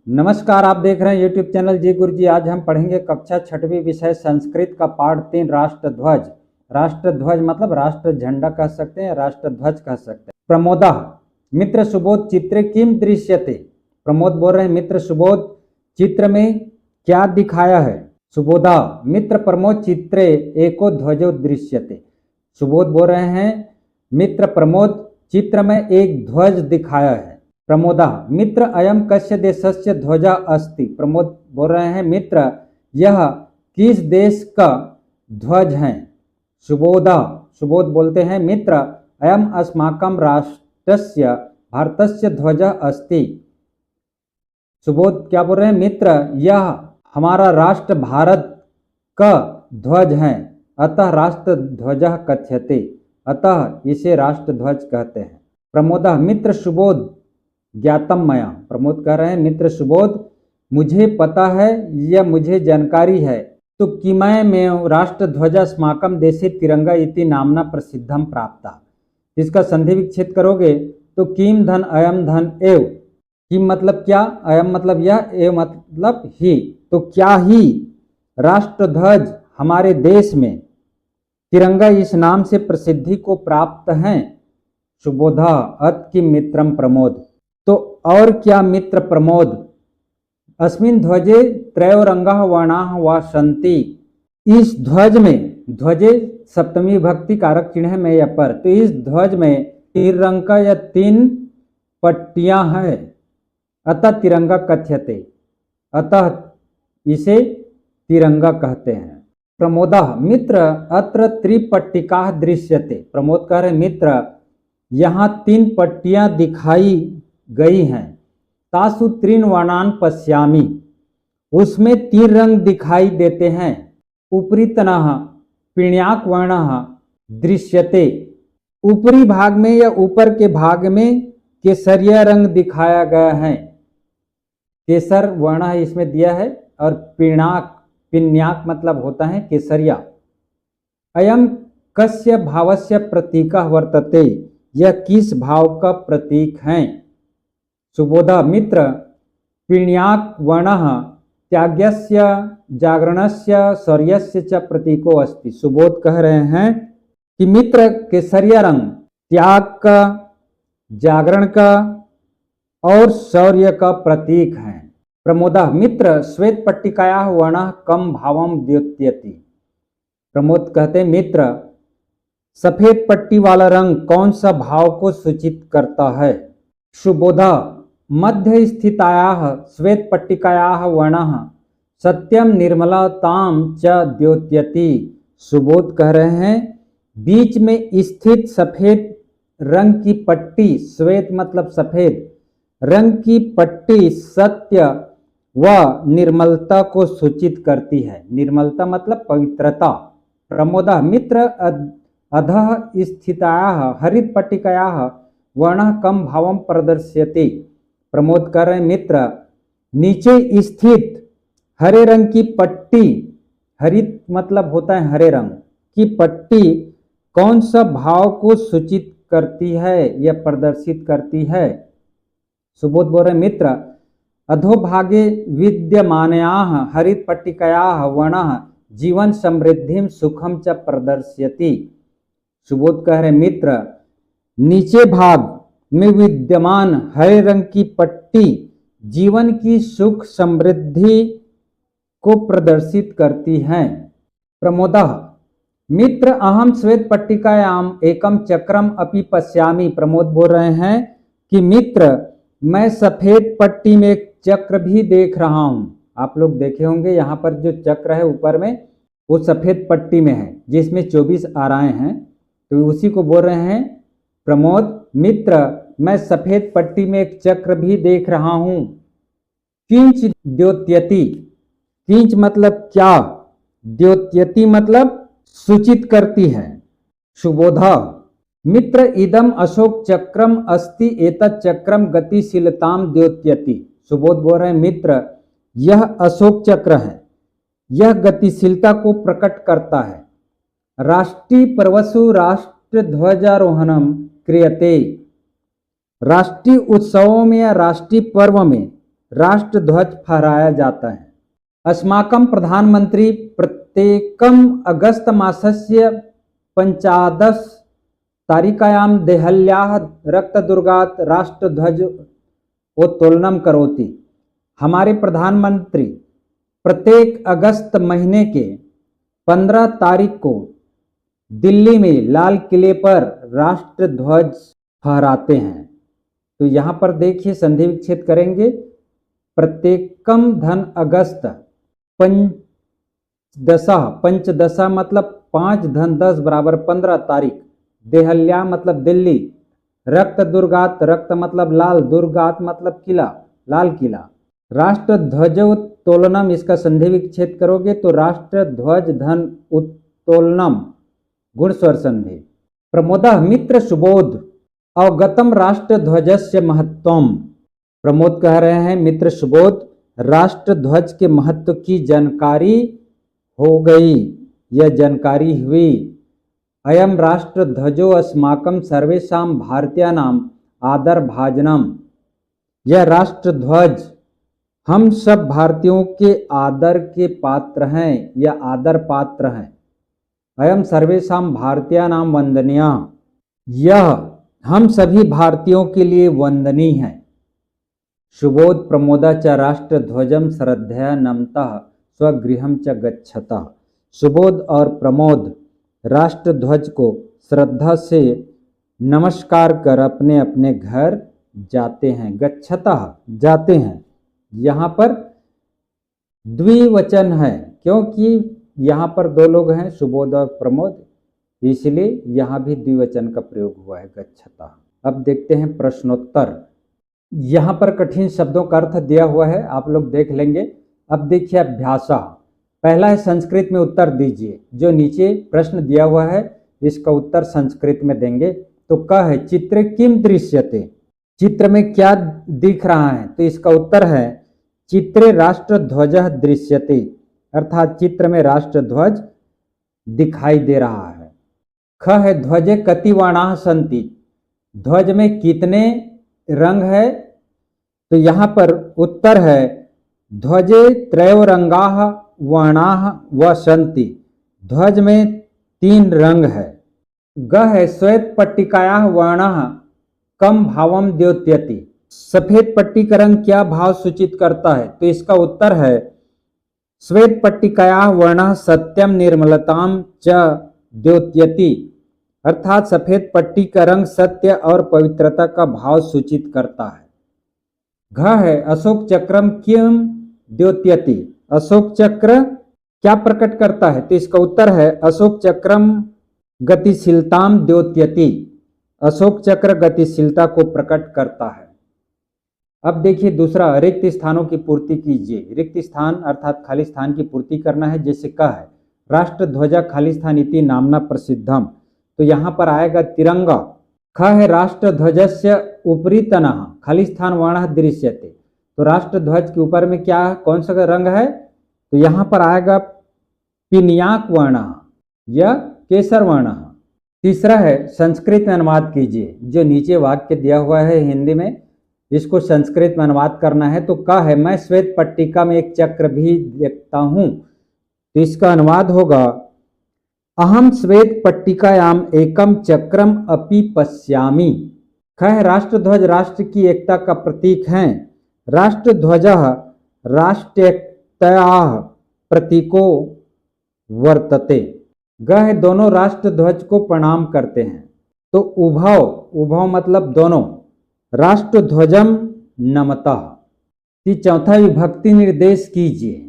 नमस्कार, आप देख रहे हैं यूट्यूब चैनल जी गुरुजी। आज हम पढ़ेंगे कक्षा 6वीं विषय संस्कृत का पाठ 3 राष्ट्रध्वज। राष्ट्रध्वज मतलब राष्ट्र झंडा कह सकते हैं, राष्ट्रध्वज कह सकते हैं। प्रमोदा मित्र सुबोध चित्रे किम दृश्यते। प्रमोद बोल रहे हैं मित्र सुबोध चित्र में क्या दिखाया है। सुबोधा मित्र प्रमोद चित्रे एको ध्वजो दृश्यते। सुबोध बोल रहे हैं मित्र प्रमोद चित्र में एक ध्वज दिखाया है। प्रमोदा मित्र अयम कस्य देशस्य ध्वजा अस्ति। प्रमोद बोल रहे हैं मित्र यह किस देश का ध्वज है। सुबोध बोलते हैं मित्र अयम अस्माकं राष्ट्रस्य भारतस्य ध्वजा अस्ति। सुबोध क्या बोल रहे हैं मित्र यह हमारा राष्ट्र भारत का ध्वज है, अतः राष्ट्र ध्वज कथ्यते, अतः इसे राष्ट्र ध्वज कहते हैं। प्रमोदा मित्र सुबोध ज्ञातम मया। प्रमोद कह रहे हैं मित्र सुबोध मुझे पता है, यह मुझे जानकारी है तो किमय में राष्ट्र ध्वजा अस्माकं देशे तिरंगा इति नामना प्रसिद्धम प्राप्ता। इसका संधि विच्छेद करोगे तो किम धन अयम धन एव। किम मतलब क्या, अयम मतलब यह, एव मतलब ही। तो क्या ही राष्ट्र ध्वज हमारे देश में तिरंगा इस नाम से प्रसिद्धि को प्राप्त है। सुबोधा अत किम मित्रम प्रमोद। तो और क्या मित्र प्रमोद। अस्मिन् ध्वजे त्रयोरंगाः वर्णाः वा सन्ति। इस ध्वज में, ध्वजे सप्तमी विभक्ति कारक चिन्ह है, मैं यह पर, तो इस ध्वज में तिरंगा या 3 पट्टियां हैं, अतः तिरंगा कथ्यते, अतः इसे तिरंगा कहते हैं। प्रमोदा मित्र अत्र त्रिपट्टिका दृश्यते। प्रमोद कह रहे मित्र यहाँ 3 पट्टियां दिखाई गई हैं। तासु त्रीन वर्णान पश्यामि, उसमें 3 रंग दिखाई देते हैं। उपरीतनः पिण्याक वर्णः दृश्यते, ऊपरी भाग में या ऊपर के भाग में केसरिया रंग दिखाया गया है। केसर वर्ण इसमें दिया है और पिण्याक मतलब होता है केसरिया। अयम कस्य भावस्य प्रतीकः वर्तते, यह किस भाव का प्रतीक है। सुबोधा मित्र पिण्याक वर्णः त्याग्यस्य जागरणस्य शौर्यस्य च प्रतीको अस्ति। सुबोध कह रहे हैं कि मित्र केसरिया रंग त्याग का, जागरण का और शौर्य का प्रतीक है। प्रमोदा मित्र श्वेत पट्टिकायाः वर्णः कम भावम द्योत्यति। प्रमोद कहते मित्र सफेद पट्टी वाला रंग कौन सा भाव को सूचित करता है। सुबोधा मध्य स्थितायाः श्वेत पट्टिकायाः वर्णः सत्यम निर्मलतां च द्योत्यति। सुबोध कह रहे हैं बीच में स्थित सफेद रंग की पट्टी, श्वेत मतलब सफेद रंग की पट्टी सत्य व निर्मलता को सूचित करती है। निर्मलता मतलब पवित्रता। प्रमोदा मित्र अधः स्थितायाः हरित पट्टिकायाः वर्णः कम भावम प्रदर्श्यते। प्रमोद कर रहे मित्र नीचे स्थित हरे रंग की पट्टी, हरित मतलब होता है हरे रंग की पट्टी कौन सा भाव को सूचित करती है या प्रदर्शित करती है। सुबोध बोल रहे मित्र अधोभागे विद्यमानायाः हरित पट्टिकायाः वर्णः जीवन समृद्धिम सुखम च प्रदर्श्यति। सुबोध कह रहे मित्र नीचे भाग में विद्यमान हरे रंग की पट्टी जीवन की सुख समृद्धि को प्रदर्शित करती है। प्रमोदा मित्र अहम श्वेत पट्टिकायाम एकम चक्रम अपि पश्यामि। प्रमोद बोल रहे हैं कि मित्र मैं सफेद पट्टी में एक चक्र भी देख रहा हूं। आप लोग देखे होंगे यहाँ पर जो चक्र है ऊपर में वो सफेद पट्टी में है जिसमें 24 आराएं हैं, तो उसी को बोल रहे हैं प्रमोद मित्र मैं सफेद पट्टी में एक चक्र भी देख रहा हूं। किंच द्योत्यति, किंच मतलब क्या, द्योत्यति मतलब सूचित करती है। सुबोधा मित्र इदम अशोक चक्रम अस्ति एतत् चक्रम गतिशीलताम द्योत्यति। सुबोध बोल रहे हैं मित्र यह अशोक चक्र है, यह गतिशीलता को प्रकट करता है। राष्ट्रीय पर्वसु राष्ट्र ध्वजारोहणम क्रियते। राष्ट्रीय उत्सवों में या राष्ट्रीय पर्व में राष्ट्र ध्वज फहराया जाता है। अस्माकं प्रधानमंत्री प्रत्येकम अगस्त मासस्य 15 तारिकायां देहल्याः रक्तदुर्गात् राष्ट्रध्वज उत्तोलनं करोति। हमारे प्रधानमंत्री प्रत्येक अगस्त महीने के 15 तारीख को दिल्ली में लाल किले पर राष्ट्र ध्वज फहराते हैं। तो यहाँ पर देखिए संधि विच्छेद करेंगे। प्रत्येकम धन अगस्त पंचदशा मतलब 5 धन 10 बराबर 15 तारीख। देहल्या मतलब दिल्ली। रक्त दुर्गात, रक्त मतलब लाल, दुर्गात मतलब किला, लाल किला। राष्ट्र ध्वजोत्तोलनम, इसका संधि विच्छेद करोगे तो राष्ट्र ध्वज धन उत्तोलनम, गुण स्वर संधि। प्रमोदः मित्र सुबोध अवगतम राष्ट्र ध्वजस्य महत्वम। प्रमोद कह रहे हैं मित्र सुबोध राष्ट्र ध्वज के महत्व की जानकारी हो गई, यह जानकारी हुई। अयम राष्ट्र ध्वजो अस्माकं सर्वेषां भारतीयानां आदर भाजनम। यह राष्ट्र ध्वज हम सब भारतीयों के आदर के पात्र हैं या आदर पात्र हैं। अयम सर्वेषां भारतीयानां वंदनीय, यह हम सभी भारतीयों के लिए वंदनीय है। सुबोध प्रमोदा च राष्ट्र ध्वजम श्रद्धया नमतः स्वगृहम च गच्छतः। सुबोध और प्रमोद राष्ट्र ध्वज को श्रद्धा से नमस्कार कर अपने अपने घर जाते हैं। गच्छतः जाते हैं, यहाँ पर द्विवचन है क्योंकि यहाँ पर दो लोग हैं सुबोध और प्रमोद, इसलिए यहाँ भी द्विवचन का प्रयोग हुआ है गच्छतः। अब देखते हैं प्रश्नोत्तर। यहाँ पर कठिन शब्दों का अर्थ दिया हुआ है, आप लोग देख लेंगे। अब देखिए अभ्यास। पहला है संस्कृत में उत्तर दीजिए। जो नीचे प्रश्न दिया हुआ है इसका उत्तर संस्कृत में देंगे। तो क है चित्रे किम दृश्यते, चित्र में क्या दिख रहा है, तो इसका उत्तर है चित्रे राष्ट्र ध्वज दृश्यते, अर्थात चित्र में राष्ट्र ध्वज दिखाई दे रहा है। ख है ध्वजे कति वर्णाः सन्ति, ध्वज में कितने रंग है, तो यहाँ पर उत्तर है ध्वजे त्रयोरंगाः वर्णाः व सन्ति, ध्वज में 3 रंग है। ग है श्वेत पट्टिकायाः वर्णः कम भावम द्योत्यति, सफेद पट्टी का रंग क्या भाव सूचित करता है, तो इसका उत्तर है श्वेत पट्टिकायाः वर्णः सत्यम निर्मलताम च द्योत्यति, अर्थात सफेद पट्टी का रंग सत्य और पवित्रता का भाव सूचित करता है। घ है अशोक चक्रम किम द्योत्यति, अशोक चक्र क्या प्रकट करता है, तो इसका उत्तर है अशोक चक्रम गतिशीलताम द्योत्यति, अशोक चक्र गतिशीलता को प्रकट करता है। अब देखिए दूसरा, रिक्त स्थानों की पूर्ति कीजिए। रिक्त स्थान अर्थात खाली स्थान की पूर्ति करना है। जैसे क है राष्ट्र ध्वजा खाली स्थान इति नामना प्रसिद्धम, तो यहाँ पर आएगा तिरंगा। ख है राष्ट्र ध्वजस्य उपरी तनः खाली स्थान वर्णः दृश्यते, तो राष्ट्र ध्वज के ऊपर में क्या कौन सा रंग है, तो यहाँ पर आएगा पिनियाक वर्णः या केसर वर्णः। तीसरा है संस्कृत में अनुवाद कीजिए। जो नीचे वाक्य दिया हुआ है हिंदी में इसको संस्कृत में अनुवाद करना है। तो क है मैं श्वेत पट्टिका में एक चक्र भी देखता हूँ, तो इसका अनुवाद होगा अहम श्वेत पट्टिकायाम एकम चक्रम अपि पश्यामि। ख है राष्ट्र ध्वज राष्ट्र की एकता का प्रतीक है। राष्ट्र ध्वजः राष्ट्रीयतायाः प्रतीको वर्तते। ग है दोनों राष्ट्र ध्वज को प्रणाम करते हैं, तो उभव, उभव मतलब दोनों, राष्ट्र ध्वजम नमतः। चौथा विभक्ति निर्देश कीजिए।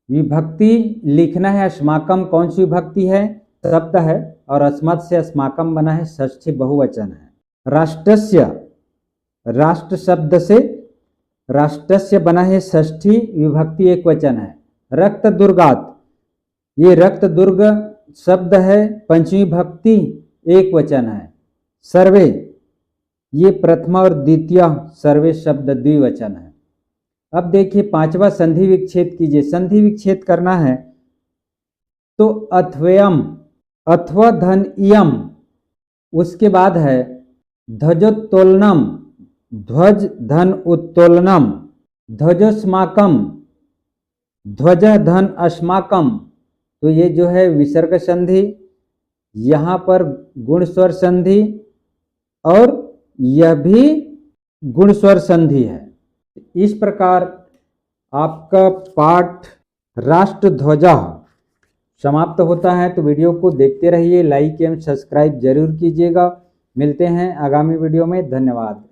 विभक्ति लिखना है। अस्माकम कौन सी विभक्ति है, शब्द है, और अस्मत् से अस्माकम बना है, षष्ठी बहुवचन है। राष्ट्रस्य, राष्ट्र शब्द से राष्ट्रस्य बना है, षष्ठी विभक्ति एक वचन है। रक्त दुर्गात, ये रक्त दुर्ग शब्द है, पंचमी भक्ति एक वचन है। सर्वे, ये प्रथमा और द्वितीय सर्वे शब्द द्विवचन है। अब देखिए पांचवा संधि विच्छेद कीजिए। संधि विच्छेद करना है तो अथव्यम, अथवा धन इयम, उसके बाद है ध्वजोत्तोलनम, ध्वज धन उत्तोलनम, ध्वजोस्माकम, ध्वज धन अस्माकम, तो ये जो है विसर्ग संधि, यहाँ पर गुण स्वर संधि और यह भी गुण स्वर संधि है। इस प्रकार आपका पाठ राष्ट्रध्वजा समाप्त होता है। तो वीडियो को देखते रहिए, लाइक एवं सब्सक्राइब जरूर कीजिएगा। मिलते हैं आगामी वीडियो में। धन्यवाद।